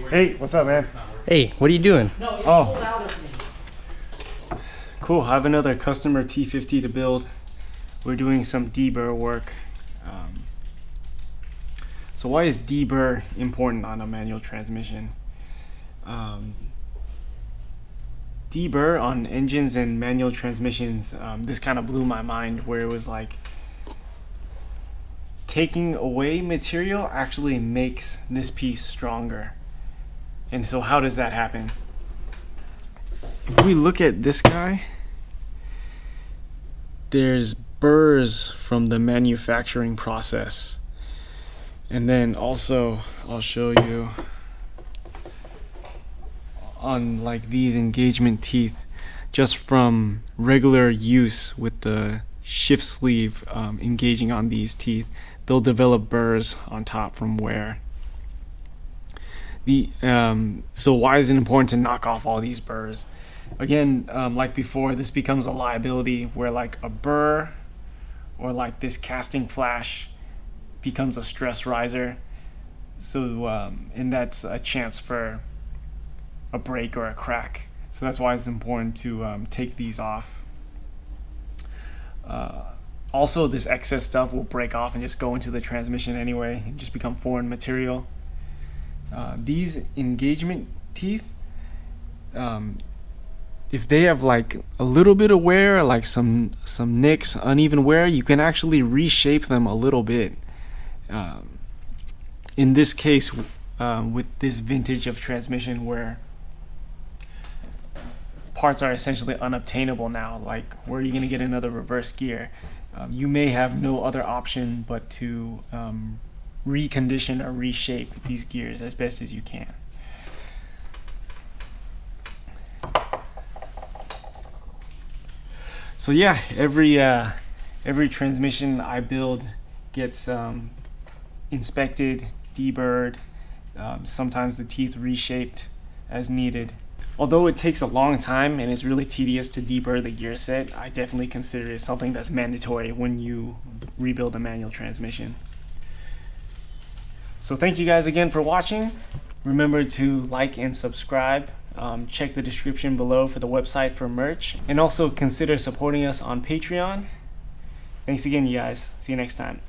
Hey, what's up, man? Hey, what are you doing? Oh, cool. I have another customer T50 to build. We're doing some deburr work. So why is deburr important on a manual transmission? Deburr on engines and manual transmissions, this kind of blew my mind, where it was like taking away material actually makes this piece stronger. And so how does that happen? If we look at this guy, there's burrs from the manufacturing process. And then also, I'll show you on like these engagement teeth, just from regular use with the shift sleeve engaging on these teeth, they'll develop burrs on top from wear. So why is it important to knock off all these burrs? Again, like before, this becomes a liability where like a burr or like this casting flash becomes a stress riser. So and that's a chance for a break or a crack. So that's why it's important to take these off. Also, this excess stuff will break off and just go into the transmission anyway and just become foreign material. These engagement teeth, if they have like a little bit of wear, like some nicks, uneven wear, you can actually reshape them a little bit. In this case, with this vintage of transmission where parts are essentially unobtainable now, like where are you going to get another reverse gear? You may have no other option but to recondition or reshape these gears as best as you can. So yeah, every transmission I build gets inspected, deburred, sometimes the teeth reshaped as needed. Although it takes a long time and it's really tedious to deburr the gear set, I definitely consider it something that's mandatory when you rebuild a manual transmission. So thank you guys again for watching. Remember to like and subscribe. Check the description below for the website for merch. And also consider supporting us on Patreon. Thanks again, you guys. See you next time.